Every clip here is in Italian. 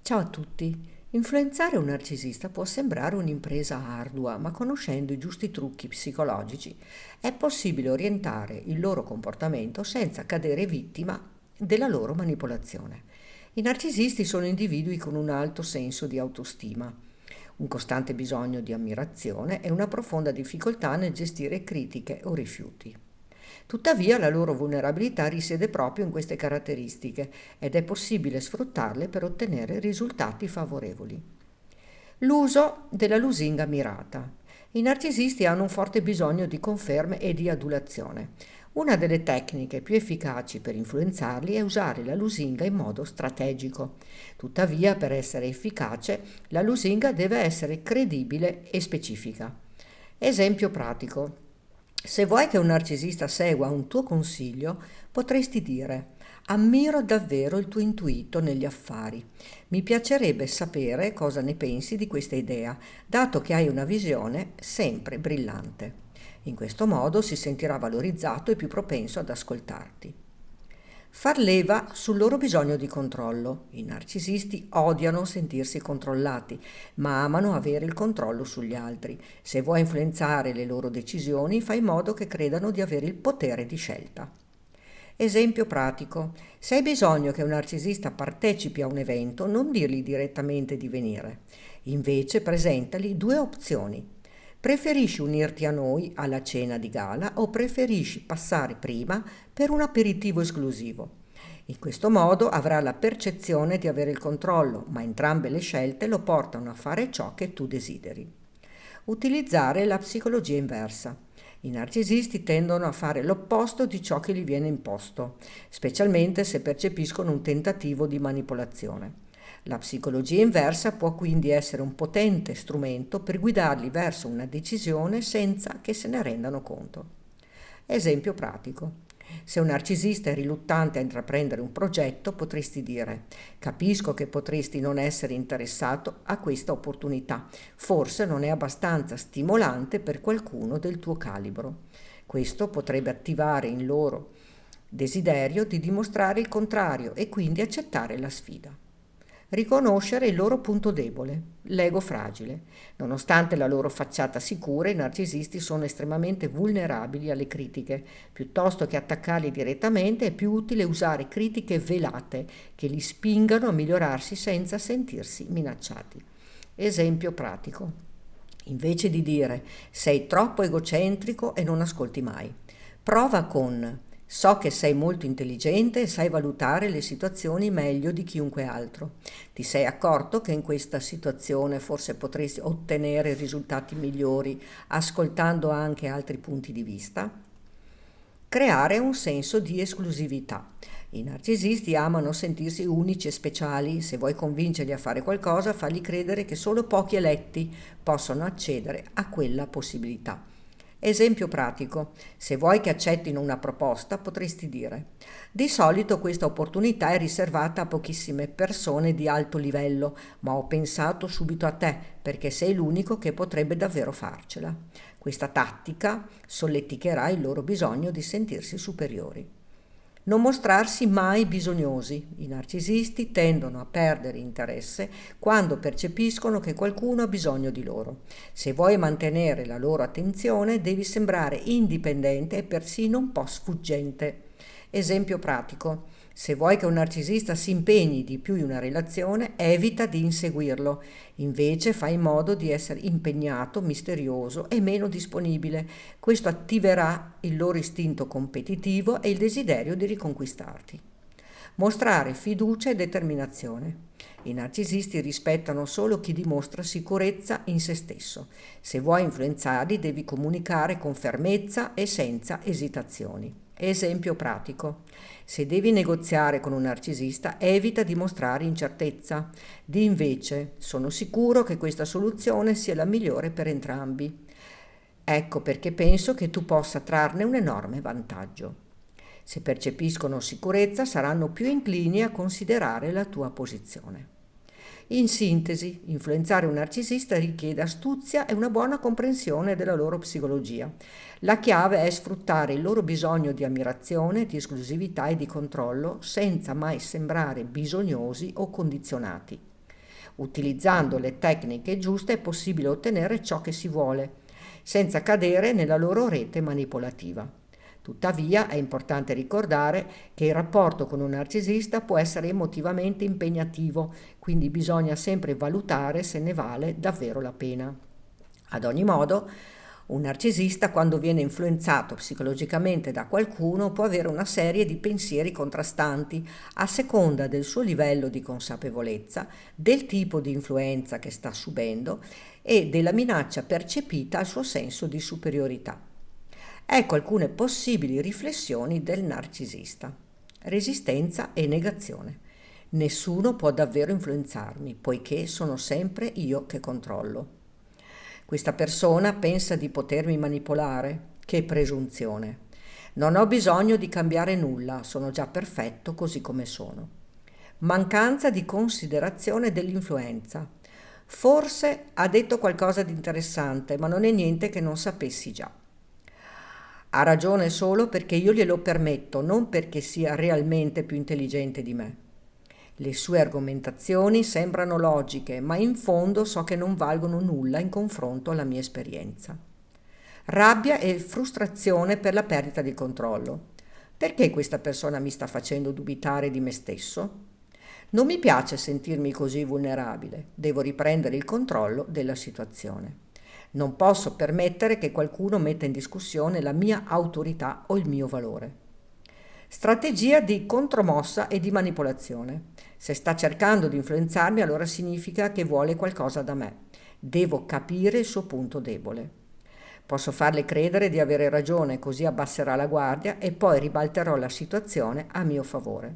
Ciao a tutti. Influenzare un narcisista può sembrare un'impresa ardua, ma conoscendo i giusti trucchi psicologici è possibile orientare il loro comportamento senza cadere vittima della loro manipolazione. I narcisisti sono individui con un alto senso di autostima, un costante bisogno di ammirazione e una profonda difficoltà nel gestire critiche o rifiuti. Tuttavia la loro vulnerabilità risiede proprio in queste caratteristiche ed è possibile sfruttarle per ottenere risultati favorevoli. L'uso della lusinga mirata. I narcisisti hanno un forte bisogno di conferme e di adulazione. Una delle tecniche più efficaci per influenzarli è usare la lusinga in modo strategico. Tuttavia, per essere efficace, la lusinga deve essere credibile e specifica. Esempio pratico. Se vuoi che un narcisista segua un tuo consiglio, potresti dire: ammiro davvero il tuo intuito negli affari. Mi piacerebbe sapere cosa ne pensi di questa idea, dato che hai una visione sempre brillante. In questo modo si sentirà valorizzato e più propenso ad ascoltarti. Far leva sul loro bisogno di controllo. I narcisisti odiano sentirsi controllati, ma amano avere il controllo sugli altri. Se vuoi influenzare le loro decisioni, fai in modo che credano di avere il potere di scelta. Esempio pratico. Se hai bisogno che un narcisista partecipi a un evento, non dirgli direttamente di venire. Invece presentagli due opzioni. Preferisci unirti a noi alla cena di gala o preferisci passare prima per un aperitivo esclusivo? In questo modo avrà la percezione di avere il controllo, ma entrambe le scelte lo portano a fare ciò che tu desideri. Utilizzare la psicologia inversa. I narcisisti tendono a fare l'opposto di ciò che gli viene imposto, specialmente se percepiscono un tentativo di manipolazione. La psicologia inversa può quindi essere un potente strumento per guidarli verso una decisione senza che se ne rendano conto. Esempio pratico. Se un narcisista è riluttante a intraprendere un progetto, potresti dire: capisco che potresti non essere interessato a questa opportunità, forse non è abbastanza stimolante per qualcuno del tuo calibro. Questo potrebbe attivare in loro desiderio di dimostrare il contrario e quindi accettare la sfida. Riconoscere il loro punto debole, l'ego fragile. Nonostante la loro facciata sicura, i narcisisti sono estremamente vulnerabili alle critiche. Piuttosto che attaccarli direttamente, è più utile usare critiche velate che li spingano a migliorarsi senza sentirsi minacciati. Esempio pratico. Invece di dire sei troppo egocentrico e non ascolti mai, prova con: so che sei molto intelligente e sai valutare le situazioni meglio di chiunque altro. Ti sei accorto che in questa situazione forse potresti ottenere risultati migliori ascoltando anche altri punti di vista? Creare un senso di esclusività. I narcisisti amano sentirsi unici e speciali. Se vuoi convincerli a fare qualcosa, fagli credere che solo pochi eletti possono accedere a quella possibilità. Esempio pratico. Se vuoi che accettino una proposta, potresti dire: di solito questa opportunità è riservata a pochissime persone di alto livello, ma ho pensato subito a te perché sei l'unico che potrebbe davvero farcela. Questa tattica solleticherà il loro bisogno di sentirsi superiori. Non mostrarsi mai bisognosi. I narcisisti tendono a perdere interesse quando percepiscono che qualcuno ha bisogno di loro. Se vuoi mantenere la loro attenzione, devi sembrare indipendente e persino un po' sfuggente. Esempio pratico. Se vuoi che un narcisista si impegni di più in una relazione, evita di inseguirlo. Invece fai in modo di essere impegnato, misterioso e meno disponibile. Questo attiverà il loro istinto competitivo e il desiderio di riconquistarti. Mostrare fiducia e determinazione. I narcisisti rispettano solo chi dimostra sicurezza in se stesso. Se vuoi influenzarli, devi comunicare con fermezza e senza esitazioni. Esempio pratico. Se devi negoziare con un narcisista, evita di mostrare incertezza. Di invece: sono sicuro che questa soluzione sia la migliore per entrambi. Ecco perché penso che tu possa trarne un enorme vantaggio. Se percepiscono sicurezza, saranno più inclini a considerare la tua posizione. In sintesi, influenzare un narcisista richiede astuzia e una buona comprensione della loro psicologia. La chiave è sfruttare il loro bisogno di ammirazione, di esclusività e di controllo senza mai sembrare bisognosi o condizionati. Utilizzando le tecniche giuste è possibile ottenere ciò che si vuole, senza cadere nella loro rete manipolativa. Tuttavia è importante ricordare che il rapporto con un narcisista può essere emotivamente impegnativo, quindi bisogna sempre valutare se ne vale davvero la pena. Ad ogni modo, un narcisista, quando viene influenzato psicologicamente da qualcuno, può avere una serie di pensieri contrastanti a seconda del suo livello di consapevolezza, del tipo di influenza che sta subendo e della minaccia percepita al suo senso di superiorità. Ecco alcune possibili riflessioni del narcisista. Resistenza e negazione. Nessuno può davvero influenzarmi, poiché sono sempre io che controllo. Questa persona pensa di potermi manipolare? Che presunzione. Non ho bisogno di cambiare nulla, sono già perfetto così come sono. Mancanza di considerazione dell'influenza. Forse ha detto qualcosa di interessante, ma non è niente che non sapessi già. Ha ragione solo perché io glielo permetto, non perché sia realmente più intelligente di me. Le sue argomentazioni sembrano logiche, ma in fondo so che non valgono nulla in confronto alla mia esperienza. Rabbia e frustrazione per la perdita di controllo. Perché questa persona mi sta facendo dubitare di me stesso? Non mi piace sentirmi così vulnerabile, devo riprendere il controllo della situazione. Non posso permettere che qualcuno metta in discussione la mia autorità o il mio valore. Strategia di contromossa e di manipolazione. Se sta cercando di influenzarmi, allora significa che vuole qualcosa da me. Devo capire il suo punto debole. Posso farle credere di avere ragione, così abbasserà la guardia e poi ribalterò la situazione a mio favore.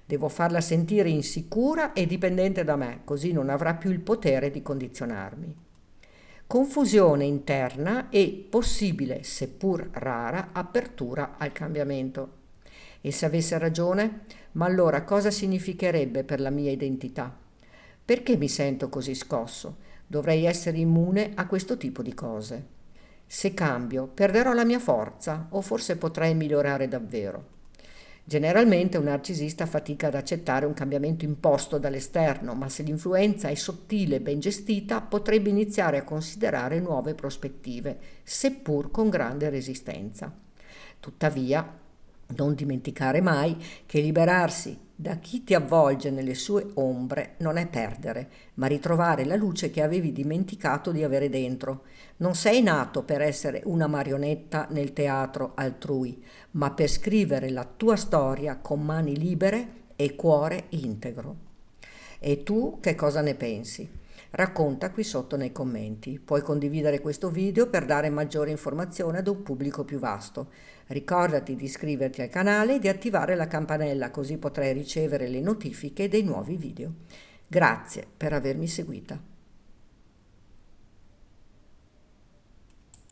Devo farla sentire insicura e dipendente da me, così non avrà più il potere di condizionarmi. Confusione interna e possibile, seppur rara, apertura al cambiamento. E se avesse ragione, ma allora cosa significherebbe per la mia identità? Perché mi sento così scosso? Dovrei essere immune a questo tipo di cose. Se cambio, perderò la mia forza o forse potrei migliorare davvero. Generalmente un narcisista fatica ad accettare un cambiamento imposto dall'esterno, ma se l'influenza è sottile e ben gestita, potrebbe iniziare a considerare nuove prospettive, seppur con grande resistenza. Tuttavia, non dimenticare mai che liberarsi da chi ti avvolge nelle sue ombre non è perdere, ma ritrovare la luce che avevi dimenticato di avere dentro. Non sei nato per essere una marionetta nel teatro altrui, ma per scrivere la tua storia con mani libere e cuore integro. E tu che cosa ne pensi? Racconta qui sotto nei commenti. Puoi condividere questo video per dare maggiore informazione ad un pubblico più vasto. Ricordati di iscriverti al canale e di attivare la campanella, così potrai ricevere le notifiche dei nuovi video. Grazie per avermi seguita.